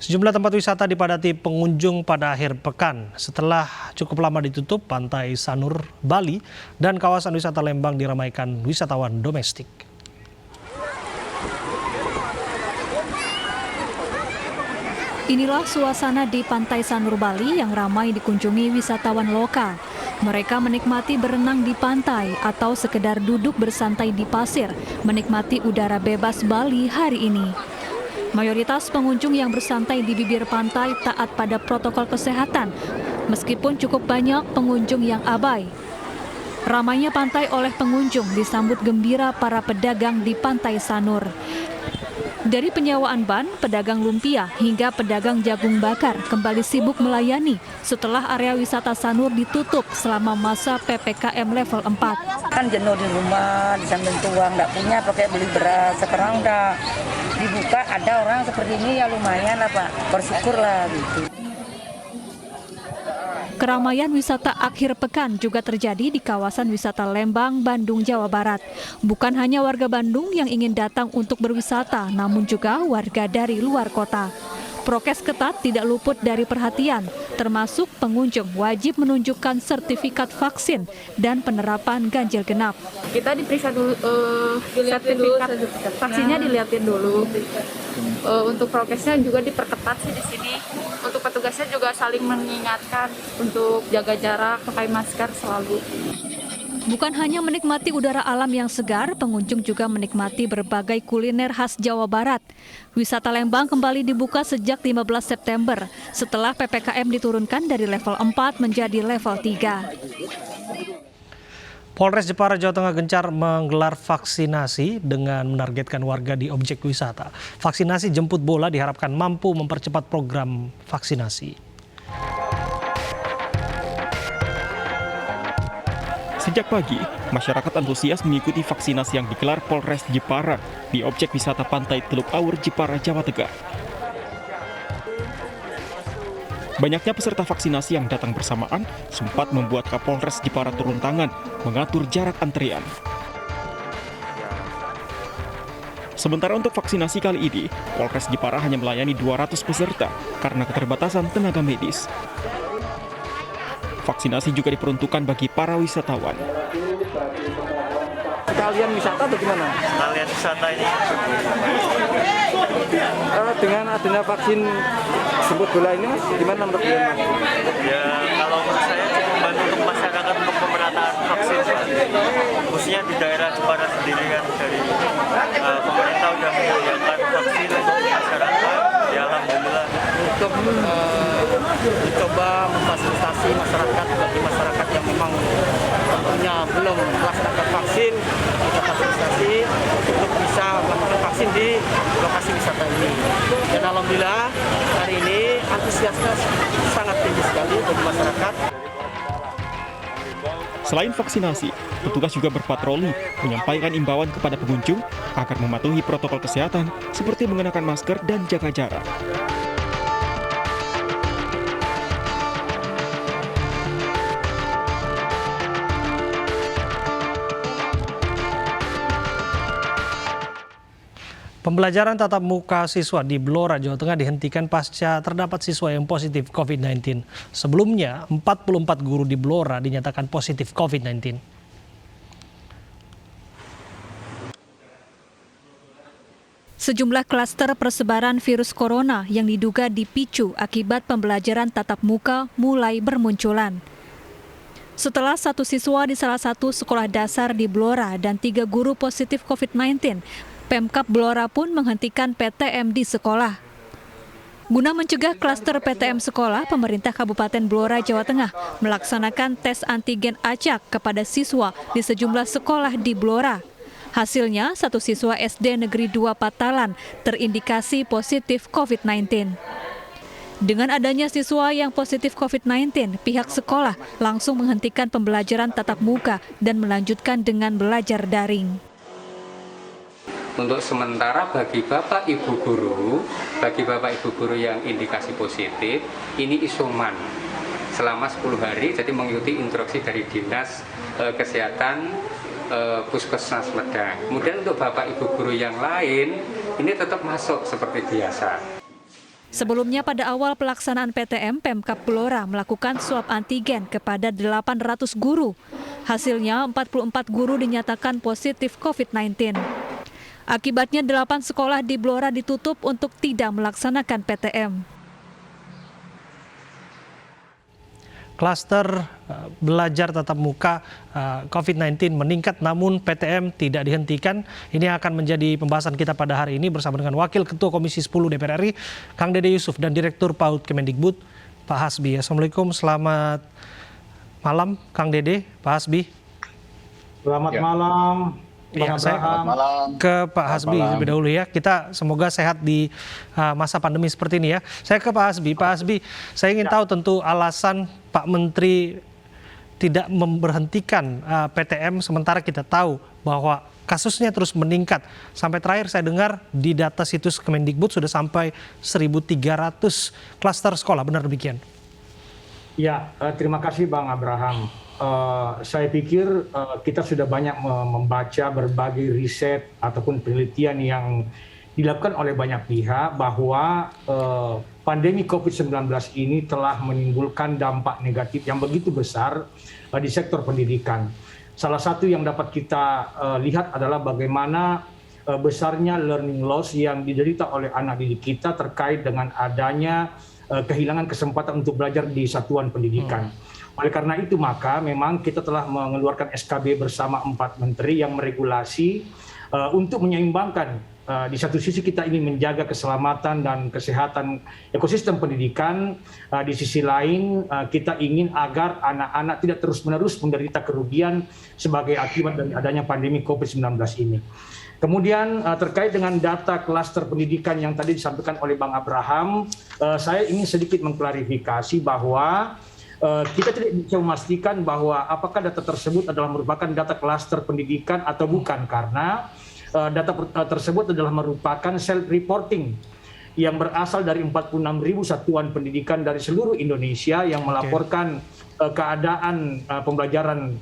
Sejumlah tempat wisata dipadati pengunjung pada akhir pekan. Setelah cukup lama ditutup, Pantai Sanur, Bali, dan kawasan wisata Lembang diramaikan wisatawan domestik. Inilah suasana di Pantai Sanur, Bali yang ramai dikunjungi wisatawan lokal. Mereka menikmati berenang di pantai atau sekedar duduk bersantai di pasir, menikmati udara bebas Bali hari ini. Mayoritas pengunjung yang bersantai di bibir pantai taat pada protokol kesehatan, meskipun cukup banyak pengunjung yang abai. Ramainya pantai oleh pengunjung disambut gembira para pedagang di Pantai Sanur. Dari penyewaan ban, pedagang lumpia, hingga pedagang jagung bakar kembali sibuk melayani setelah area wisata Sanur ditutup selama masa PPKM level 4. Kan jenuh di rumah, di samping tuang, nggak punya pakai beli beras. Sekarang udah dibuka, ada orang seperti ini ya lumayan lah Pak, bersyukur lah gitu. Keramaian wisata akhir pekan juga terjadi di kawasan wisata Lembang, Bandung, Jawa Barat. Bukan hanya warga Bandung yang ingin datang untuk berwisata, namun juga warga dari luar kota. Prokes ketat tidak luput dari perhatian, termasuk pengunjung wajib menunjukkan sertifikat vaksin dan penerapan ganjil genap. Kita diperiksa dulu sertifikat vaksinnya, dilihatin dulu. Untuk prokesnya juga diperketat sih di sini. Untuk petugasnya juga saling mengingatkan untuk jaga jarak, pakai masker selalu. Bukan hanya menikmati udara alam yang segar, pengunjung juga menikmati berbagai kuliner khas Jawa Barat. Wisata Lembang kembali dibuka sejak 15 September, setelah PPKM diturunkan dari level 4 menjadi level 3. Polres Jepara, Jawa Tengah gencar menggelar vaksinasi dengan menargetkan warga di objek wisata. Vaksinasi jemput bola diharapkan mampu mempercepat program vaksinasi. Sejak pagi, masyarakat antusias mengikuti vaksinasi yang digelar Polres Jepara di objek wisata Pantai Teluk Awur, Jepara, Jawa Tengah. Banyaknya peserta vaksinasi yang datang bersamaan sempat membuat Kapolres Jepara turun tangan mengatur jarak antrian. Sementara untuk vaksinasi kali ini, Polres Jepara hanya melayani 200 peserta karena keterbatasan tenaga medis. Vaksinasi juga diperuntukkan bagi para wisatawan. Sekalian wisata atau gimana? Sekalian wisata ini. Dengan adanya vaksin jemput bola ini, Mas, gimana menurut kalian? Ya, kalau menurut saya cukup membantu untuk masyarakat untuk pemerataan vaksin. Khususnya di daerah Jepara sendiri kan dari pemerintah sudah menyediakan vaksin untuk masyarakat. Ya, alhamdulillah. Untuk mencoba memfasilitasi masyarakat bagi masyarakat yang memang tentunya belum melaksanakan vaksin, kita fasilitasi untuk bisa melakukan vaksin di lokasi wisata ini. Dan alhamdulillah hari ini antusiasnya sangat tinggi sekali bagi masyarakat. Selain vaksinasi, petugas juga berpatroli menyampaikan imbauan kepada pengunjung agar mematuhi protokol kesehatan seperti mengenakan masker dan jaga jarak. Pembelajaran tatap muka siswa di Blora, Jawa Tengah dihentikan pasca terdapat siswa yang positif COVID-19. Sebelumnya, 44 guru di Blora dinyatakan positif COVID-19. Sejumlah klaster persebaran virus corona yang diduga dipicu akibat pembelajaran tatap muka mulai bermunculan. Setelah satu siswa di salah satu sekolah dasar di Blora dan 3 guru positif COVID-19, Pemkab Blora pun menghentikan PTM di sekolah. Guna mencegah klaster PTM sekolah, pemerintah Kabupaten Blora, Jawa Tengah melaksanakan tes antigen acak kepada siswa di sejumlah sekolah di Blora. Hasilnya, satu siswa SD Negeri 2 Patalan terindikasi positif COVID-19. Dengan adanya siswa yang positif COVID-19, pihak sekolah langsung menghentikan pembelajaran tatap muka dan melanjutkan dengan belajar daring. Untuk sementara bagi Bapak Ibu Guru yang indikasi positif, ini isoman selama 10 hari, jadi mengikuti instruksi dari Dinas Kesehatan Puskesmas Medang. Kemudian untuk Bapak Ibu Guru yang lain, ini tetap masuk seperti biasa. Sebelumnya pada awal pelaksanaan PTM, Pemkab Blora melakukan swab antigen kepada 800 guru. Hasilnya 44 guru dinyatakan positif COVID-19. Akibatnya 8 sekolah di Blora ditutup untuk tidak melaksanakan PTM. Klaster belajar tatap muka COVID-19 meningkat namun PTM tidak dihentikan. Ini akan menjadi pembahasan kita pada hari ini bersama dengan Wakil Ketua Komisi 10 DPR RI, Kang Dede Yusuf, dan Direktur PAUD Kemendikbud, Pak Hasbi. Assalamualaikum, selamat malam Kang Dede, Pak Hasbi. Selamat malam. Ya, saya ke Pak Hasbi lebih dahulu ya. Kita semoga sehat di masa pandemi seperti ini ya. Saya ke Pak Hasbi. Pak Hasbi, saya ingin tahu tentu alasan Pak Menteri tidak memberhentikan PTM sementara kita tahu bahwa kasusnya terus meningkat. Sampai terakhir saya dengar di data situs Kemendikbud sudah sampai 1.300 klaster sekolah. Benar demikian? Ya, terima kasih Bang Abraham. Saya pikir kita sudah banyak membaca berbagai riset ataupun penelitian yang dilakukan oleh banyak pihak bahwa pandemi COVID-19 ini telah menimbulkan dampak negatif yang begitu besar di sektor pendidikan. Salah satu yang dapat kita lihat adalah bagaimana besarnya learning loss yang diderita oleh anak didik kita terkait dengan adanya kehilangan kesempatan untuk belajar di satuan pendidikan. Oleh karena itu maka memang kita telah mengeluarkan SKB bersama 4 menteri yang meregulasi untuk menyeimbangkan. Di satu sisi kita ingin menjaga keselamatan dan kesehatan ekosistem pendidikan, di sisi lain kita ingin agar anak-anak tidak terus-menerus menderita kerugian sebagai akibat dari adanya pandemi COVID-19 ini. Kemudian terkait dengan data klaster pendidikan yang tadi disampaikan oleh Bang Abraham, saya ingin sedikit mengklarifikasi bahwa kita tidak bisa memastikan bahwa apakah data tersebut adalah merupakan data klaster pendidikan atau bukan, karena data tersebut adalah merupakan self-reporting yang berasal dari 46.000 satuan pendidikan dari seluruh Indonesia yang melaporkan keadaan pembelajaran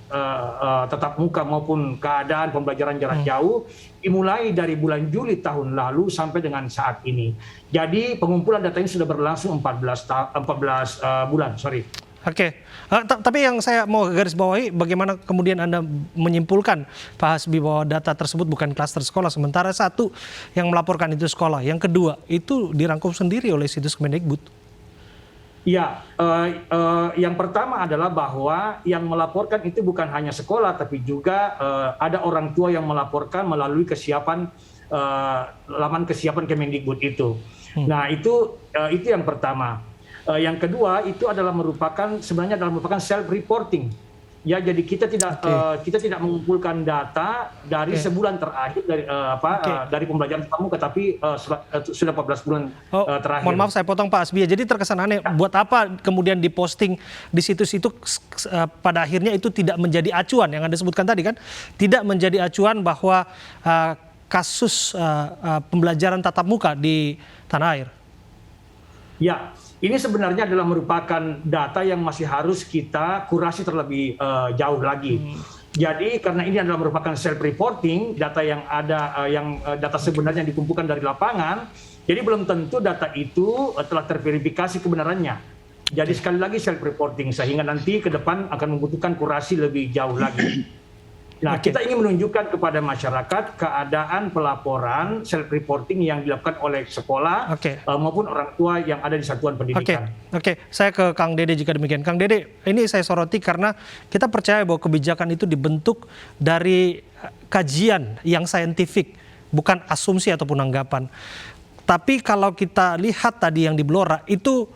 tatap muka maupun keadaan pembelajaran jarak jauh dimulai dari bulan Juli tahun lalu sampai dengan saat ini. Jadi pengumpulan data ini sudah berlangsung 14 bulan. Oke, tapi yang saya mau garis bawahi, bagaimana kemudian Anda menyimpulkan Pak Hasbi bahwa data tersebut bukan klaster sekolah, sementara satu yang melaporkan itu sekolah, yang kedua itu dirangkum sendiri oleh situs Kemendikbud? Ya, yang pertama adalah bahwa yang melaporkan itu bukan hanya sekolah, tapi juga ada orang tua yang melaporkan melalui kesiapan laman kesiapan Kemendikbud itu. Nah, itu yang pertama. Yang kedua itu adalah merupakan self-reporting. Ya, jadi kita tidak mengumpulkan data dari sebulan terakhir dari pembelajaran tatap muka, tapi sudah 14 bulan terakhir. Mohon maaf saya potong Pak Hasbi. Jadi terkesan aneh, buat apa kemudian diposting di situs itu pada akhirnya itu tidak menjadi acuan yang Anda sebutkan tadi kan? Tidak menjadi acuan bahwa kasus pembelajaran tatap muka di tanah air. Ya, ini sebenarnya adalah merupakan data yang masih harus kita kurasi terlebih jauh lagi. Jadi karena ini adalah merupakan self-reporting, data yang ada, data sebenarnya dikumpulkan dari lapangan, jadi belum tentu data itu telah terverifikasi kebenarannya. Jadi sekali lagi self-reporting, sehingga nanti ke depan akan membutuhkan kurasi lebih jauh lagi. Nah, kita ingin menunjukkan kepada masyarakat keadaan pelaporan self-reporting yang dilakukan oleh sekolah maupun orang tua yang ada di satuan pendidikan. Oke. Saya ke Kang Dede jika demikian. Kang Dede, ini saya soroti karena kita percaya bahwa kebijakan itu dibentuk dari kajian yang saintifik, bukan asumsi ataupun anggapan. Tapi kalau kita lihat tadi yang di Blora itu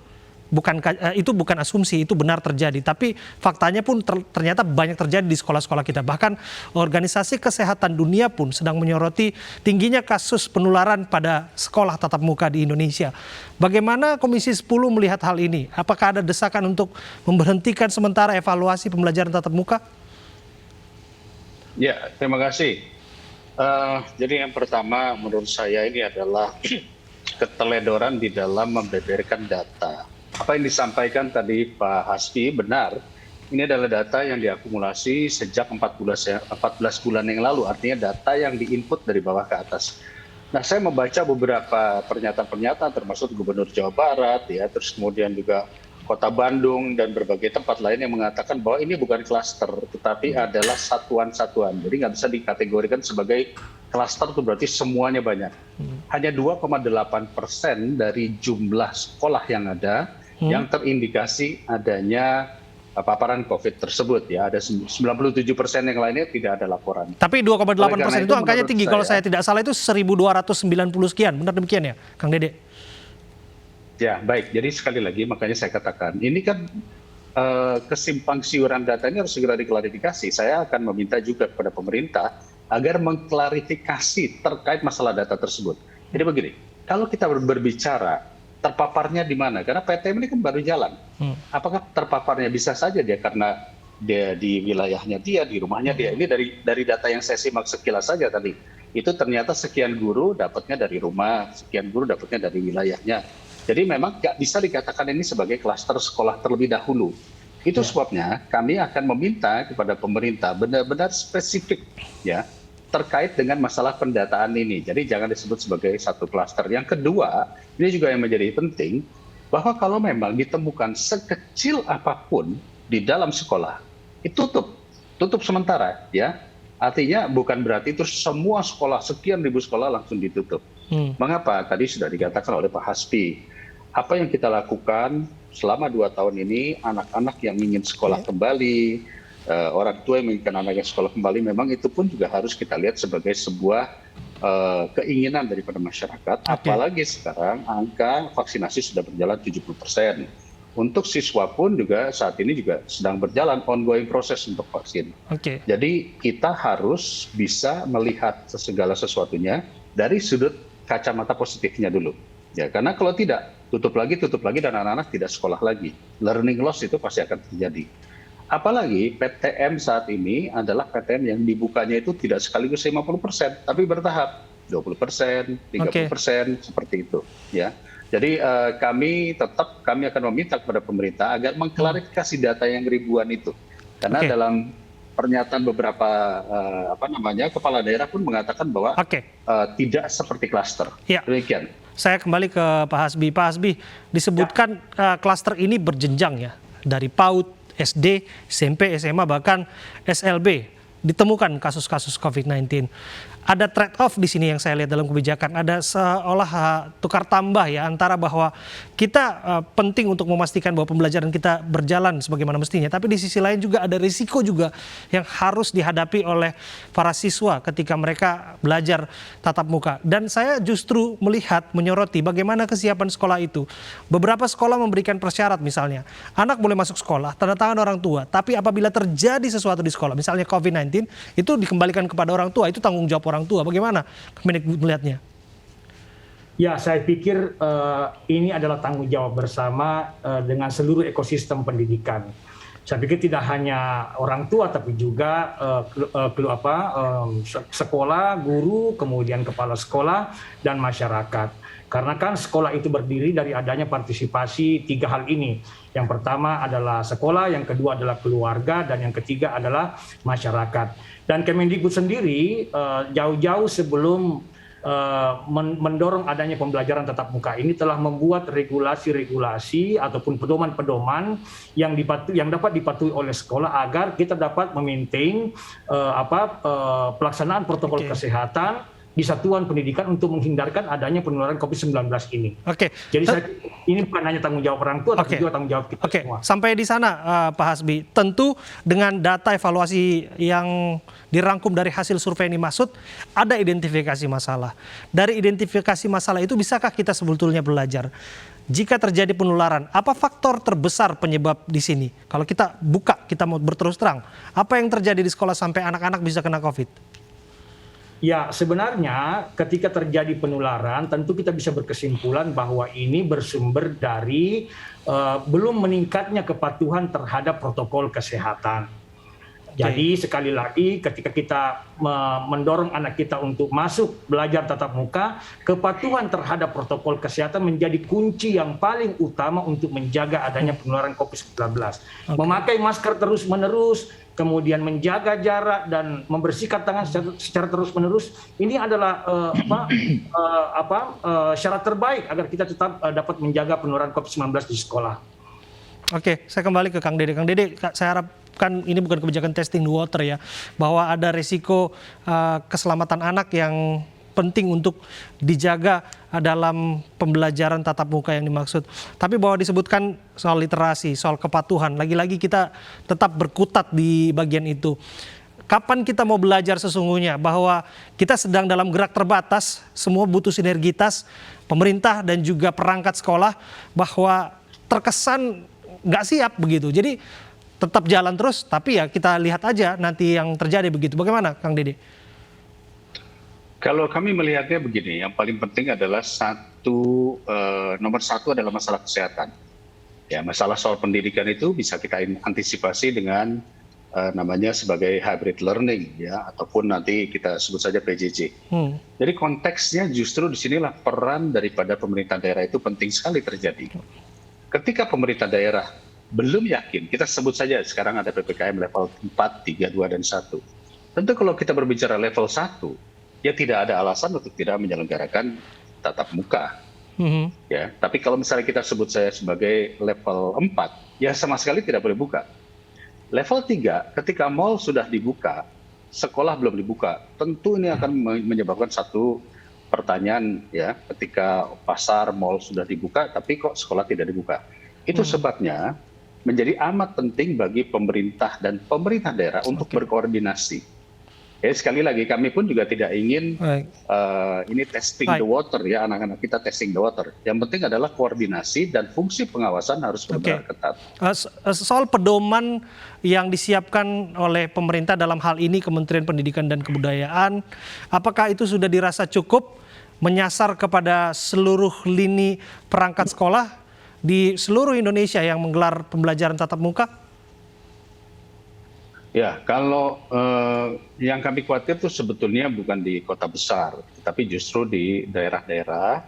bukan asumsi, itu benar terjadi. Tapi faktanya pun ternyata banyak terjadi di sekolah-sekolah kita. Bahkan Organisasi Kesehatan Dunia pun sedang menyoroti tingginya kasus penularan pada sekolah tatap muka di Indonesia. Bagaimana Komisi 10 melihat hal ini? Apakah ada desakan untuk memberhentikan sementara evaluasi pembelajaran tatap muka? Ya, terima kasih. Jadi yang pertama menurut saya ini adalah keteledoran di dalam membeberkan data. Apa yang disampaikan tadi Pak Hasbi benar, ini adalah data yang diakumulasi sejak 14 bulan yang lalu, artinya data yang diinput dari bawah ke atas. Nah, saya membaca beberapa pernyataan-pernyataan termasuk Gubernur Jawa Barat, ya, terus kemudian juga Kota Bandung dan berbagai tempat lain yang mengatakan bahwa ini bukan klaster, tetapi adalah satuan-satuan. Jadi nggak bisa dikategorikan sebagai klaster itu berarti semuanya banyak. Hanya 2,8% dari jumlah sekolah yang ada yang terindikasi adanya paparan COVID tersebut, ya. Ada 97% yang lainnya tidak ada laporan. Tapi 2,8% itu angkanya tinggi. Kalau saya tidak salah itu 1.290 sekian. Benar demikian ya, Kang Dede? Ya, baik. Jadi sekali lagi makanya saya katakan, ini kan kesimpang siuran data ini harus segera diklarifikasi. Saya akan meminta juga kepada pemerintah agar mengklarifikasi terkait masalah data tersebut. Jadi begini, kalau kita berbicara terpaparnya di mana? Karena PTM ini kan baru jalan. Apakah terpaparnya bisa saja dia karena dia di wilayahnya dia, di rumahnya dia. Ini dari data yang saya simak sekilas saja tadi. Itu ternyata sekian guru dapatnya dari rumah, sekian guru dapatnya dari wilayahnya. Jadi memang nggak bisa dikatakan ini sebagai klaster sekolah terlebih dahulu. Itu sebabnya kami akan meminta kepada pemerintah benar-benar spesifik, ya, terkait dengan masalah pendataan ini. Jadi jangan disebut sebagai satu klaster. Yang kedua, ini juga yang menjadi penting, bahwa kalau memang ditemukan sekecil apapun di dalam sekolah, itu tutup sementara, ya. Artinya bukan berarti terus semua sekolah, sekian ribu sekolah langsung ditutup. Mengapa? Tadi sudah dikatakan oleh Pak Hasbi. Apa yang kita lakukan selama 2 tahun ini, anak-anak yang ingin sekolah kembali, orang tua yang menginginkan anaknya sekolah kembali, memang itu pun juga harus kita lihat sebagai sebuah keinginan daripada masyarakat. Apalagi sekarang angka vaksinasi sudah berjalan 70%. Untuk siswa pun juga saat ini juga sedang berjalan ongoing proses untuk vaksin. Jadi kita harus bisa melihat segala sesuatunya dari sudut kacamata positifnya dulu. Ya, karena kalau tidak, tutup lagi dan anak-anak tidak sekolah lagi. Learning loss itu pasti akan terjadi. Apalagi PTM saat ini adalah PTM yang dibukanya itu tidak sekaligus 50%, tapi bertahap 20%, 30%, seperti itu. Ya. Jadi kami akan meminta kepada pemerintah agar mengklarifikasi data yang ribuan itu. Karena dalam pernyataan beberapa kepala daerah pun mengatakan bahwa tidak seperti klaster. Demikian. Saya kembali ke Pak Hasbi. Pak Hasbi, disebutkan klaster ini berjenjang ya, dari PAUD, SD, SMP, SMA, bahkan SLB ditemukan kasus-kasus COVID-19. Ada trade-off di sini yang saya lihat dalam kebijakan. Ada seolah tukar tambah ya antara bahwa kita penting untuk memastikan bahwa pembelajaran kita berjalan sebagaimana mestinya. Tapi di sisi lain juga ada risiko juga yang harus dihadapi oleh para siswa ketika mereka belajar tatap muka. Dan saya justru melihat, menyoroti bagaimana kesiapan sekolah itu. Beberapa sekolah memberikan persyarat misalnya, anak boleh masuk sekolah, tanda tangan orang tua. Tapi apabila terjadi sesuatu di sekolah, misalnya COVID-19, itu dikembalikan kepada orang tua, itu tanggung jawab orang tua. Bagaimana Kemendikbud melihatnya? Ya, saya pikir ini adalah tanggung jawab bersama dengan seluruh ekosistem pendidikan. Saya pikir tidak hanya orang tua, tapi juga sekolah, guru, kemudian kepala sekolah, dan masyarakat. Karena kan sekolah itu berdiri dari adanya partisipasi 3 hal ini. Yang pertama adalah sekolah, yang kedua adalah keluarga, dan yang ketiga adalah masyarakat. Dan Kemendikbud sendiri jauh-jauh sebelum mendorong adanya pembelajaran tatap muka ini telah membuat regulasi-regulasi ataupun pedoman-pedoman yang dapat dipatuhi oleh sekolah agar kita dapat memaintain pelaksanaan protokol kesehatan di satuan pendidikan untuk menghindarkan adanya penularan COVID-19 ini. Jadi ini bukan hanya tanggung jawab orang tua, tapi juga tanggung jawab kita semua. Sampai di sana Pak Hasbi, tentu dengan data evaluasi yang dirangkum dari hasil survei ini Masud, ada identifikasi masalah. Dari identifikasi masalah itu bisakah kita sebetulnya belajar? Jika terjadi penularan, apa faktor terbesar penyebab di sini? Kalau kita buka, kita mau berterus terang, apa yang terjadi di sekolah sampai anak-anak bisa kena COVID? Ya, sebenarnya ketika terjadi penularan, tentu kita bisa berkesimpulan bahwa ini bersumber dari belum meningkatnya kepatuhan terhadap protokol kesehatan. Jadi sekali lagi ketika kita mendorong anak kita untuk masuk belajar tatap muka, kepatuhan terhadap protokol kesehatan menjadi kunci yang paling utama untuk menjaga adanya penularan COVID-19. Memakai masker terus-menerus, kemudian menjaga jarak dan membersihkan tangan secara terus-menerus, ini adalah syarat terbaik agar kita tetap dapat menjaga penularan COVID-19 di sekolah. Oke, saya kembali ke Kang Dede. Kang Dede, saya harapkan ini bukan kebijakan testing the water ya, bahwa ada risiko keselamatan anak yang penting untuk dijaga dalam pembelajaran tatap muka yang dimaksud. Tapi bahwa disebutkan soal literasi, soal kepatuhan, lagi-lagi kita tetap berkutat di bagian itu. Kapan kita mau belajar sesungguhnya bahwa kita sedang dalam gerak terbatas, semua butuh sinergitas, pemerintah dan juga perangkat sekolah, bahwa terkesan nggak siap begitu. Jadi tetap jalan terus, tapi ya kita lihat aja nanti yang terjadi begitu. Bagaimana, Kang Dede? Kalau kami melihatnya begini, yang paling penting adalah nomor satu adalah masalah kesehatan. Ya, masalah soal pendidikan itu bisa kita antisipasi dengan namanya sebagai hybrid learning, ya, ataupun nanti kita sebut saja PJJ. Jadi konteksnya justru disinilah peran daripada pemerintah daerah itu penting sekali terjadi. Ketika pemerintah daerah belum yakin, kita sebut saja sekarang ada PPKM level 4, 3, 2, dan 1. Tentu kalau kita berbicara level 1, ya tidak ada alasan untuk tidak menyelenggarakan tatap muka. Ya, tapi kalau misalnya kita sebut saya sebagai level 4, ya sama sekali tidak boleh buka. Level 3, ketika mal sudah dibuka, sekolah belum dibuka, tentu ini akan menyebabkan satu pertanyaan, ya, ketika pasar, mal sudah dibuka, tapi kok sekolah tidak dibuka. Itu sebabnya menjadi amat penting bagi pemerintah dan pemerintah daerah untuk berkoordinasi. Ya, sekali lagi kami pun juga tidak ingin ini testing the water, ya, anak-anak kita testing the water. Yang penting adalah koordinasi dan fungsi pengawasan harus benar-benar ketat. Soal pedoman yang disiapkan oleh pemerintah dalam hal ini Kementerian Pendidikan dan Kebudayaan, apakah itu sudah dirasa cukup menyasar kepada seluruh lini perangkat sekolah di seluruh Indonesia yang menggelar pembelajaran tatap muka? Ya, kalau yang kami khawatir itu sebetulnya bukan di kota besar, tapi justru di daerah-daerah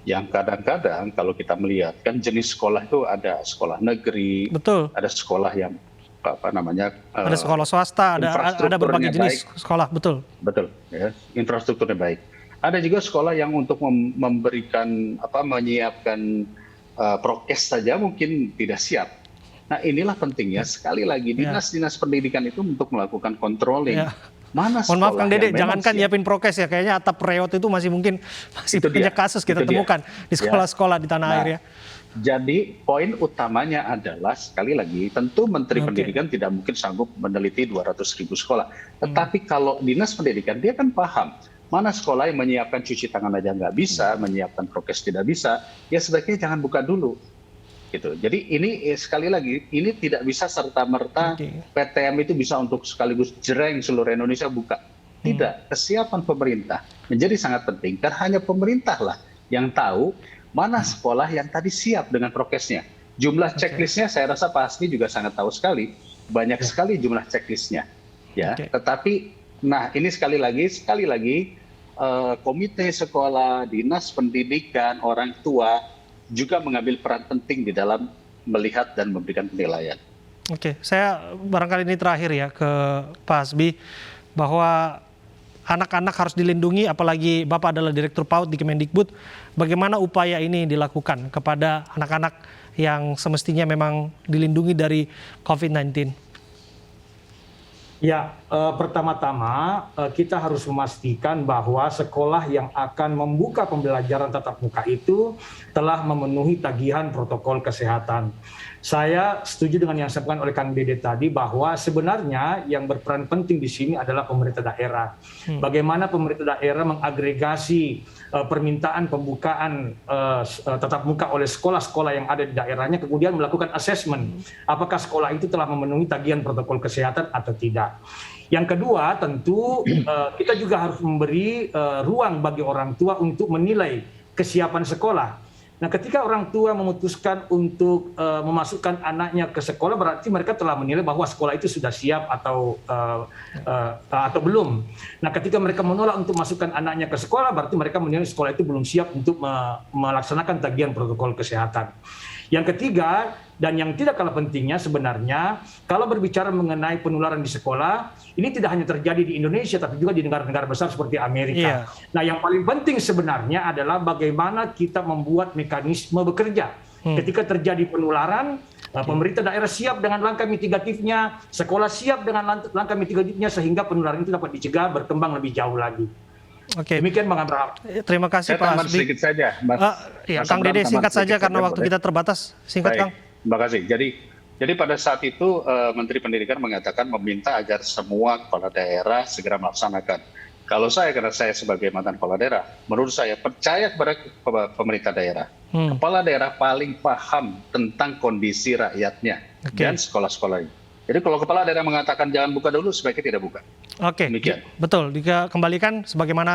yang kadang-kadang kalau kita melihat kan jenis sekolah itu ada sekolah negeri, ada sekolah yang ada sekolah swasta, ada berbagai jenis sekolah, betul. Ya, infrastrukturnya baik. Ada juga sekolah yang untuk menyiapkan prokes saja mungkin tidak siap. Nah, inilah pentingnya sekali lagi dinas-dinas pendidikan itu untuk melakukan controlling. Mana sekolah? Mohon maaf Kang Dede, jangankan nyiapin prokes ya, kayaknya atap reot itu masih banyak kasus kita temukan di sekolah-sekolah di tanah air ya. Jadi poin utamanya adalah sekali lagi tentu Menteri Pendidikan tidak mungkin sanggup meneliti 200.000 sekolah. Tetapi kalau dinas pendidikan dia kan paham mana sekolah yang menyiapkan cuci tangan aja nggak bisa, menyiapkan prokes tidak bisa, ya sebaiknya jangan buka dulu. Gitu. Jadi ini sekali lagi ini tidak bisa serta-merta PTM itu bisa untuk sekaligus jreng seluruh Indonesia buka. Tidak, kesiapan pemerintah menjadi sangat penting dan hanya pemerintah lah yang tahu mana sekolah yang tadi siap dengan prokesnya. Jumlah checklistnya saya rasa Pak Hasbi juga sangat tahu sekali, banyak sekali jumlah checklistnya. Ya, tetapi nah ini sekali lagi komite sekolah, dinas pendidikan, orang tua juga mengambil peran penting di dalam melihat dan memberikan penilaian. Oke, saya barangkali ini terakhir ya ke Pak Hasbi, bahwa anak-anak harus dilindungi, apalagi Bapak adalah Direktur PAUD di Kemendikbud. Bagaimana upaya ini dilakukan kepada anak-anak yang semestinya memang dilindungi dari COVID-19? Ya, pertama-tama kita harus memastikan bahwa sekolah yang akan membuka pembelajaran tatap muka itu telah memenuhi tagihan protokol kesehatan. Saya setuju dengan yang disampaikan oleh Kang Dede tadi bahwa sebenarnya yang berperan penting di sini adalah pemerintah daerah. Bagaimana pemerintah daerah mengagregasi permintaan pembukaan tatap muka oleh sekolah-sekolah yang ada di daerahnya, kemudian melakukan assessment apakah sekolah itu telah memenuhi tagihan protokol kesehatan atau tidak. Yang kedua, tentu kita juga harus memberi ruang bagi orang tua untuk menilai kesiapan sekolah. Nah, ketika orang tua memutuskan untuk memasukkan anaknya ke sekolah, berarti mereka telah menilai bahwa sekolah itu sudah siap atau belum. Nah, ketika mereka menolak untuk masukkan anaknya ke sekolah, berarti mereka menilai sekolah itu belum siap untuk melaksanakan tagihan protokol kesehatan. Yang ketiga, dan yang tidak kalah pentingnya sebenarnya, kalau berbicara mengenai penularan di sekolah, ini tidak hanya terjadi di Indonesia, tapi juga di negara-negara besar seperti Amerika. Nah, yang paling penting sebenarnya adalah bagaimana kita membuat mekanisme bekerja. Ketika terjadi penularan, pemerintah daerah siap dengan langkah mitigatifnya, sekolah siap dengan langkah mitigatifnya, sehingga penularan itu dapat dicegah berkembang lebih jauh lagi. Oke. Demikian Bang Abraham. Terima kasih Saya Pak tambah Hasbi. sedikit saja, Mas. Ya, Mas Kang Abraham, Dede singkat tambah saja sedikit karena saja, waktu boleh? kita terbatas. Singkat, Baik, Kang. terima kasih. Jadi pada saat itu Menteri Pendidikan mengatakan meminta agar semua kepala daerah segera melaksanakan. Kalau saya, karena saya sebagai mantan kepala daerah, menurut saya percaya kepada pemerintah daerah. Kepala daerah paling paham tentang kondisi rakyatnya dan sekolah-sekolah ini. Jadi kalau kepala daerah mengatakan jangan buka dulu, sebaiknya tidak buka. Oke, Demikian. betul. Dikembalikan sebagaimana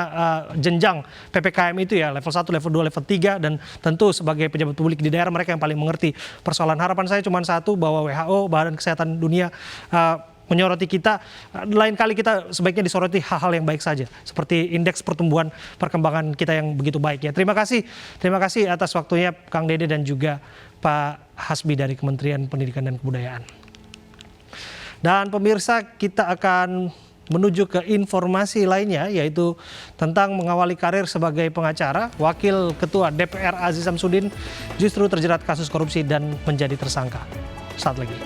jenjang PPKM itu ya, level 1, level 2, level 3, dan tentu sebagai pejabat publik di daerah mereka yang paling mengerti persoalan. Harapan saya cuma satu, bahwa WHO, Badan Kesehatan Dunia, menyoroti kita, lain kali kita sebaiknya disoroti hal-hal yang baik saja, seperti indeks pertumbuhan perkembangan kita yang begitu baik ya. Terima kasih atas waktunya Kang Dede dan juga Pak Hasbi dari Kementerian Pendidikan dan Kebudayaan. Dan pemirsa, kita akan menuju ke informasi lainnya, yaitu tentang mengawali karir sebagai pengacara. Wakil Ketua DPR Aziz Samsudin justru terjerat kasus korupsi dan menjadi tersangka. Saat lagi.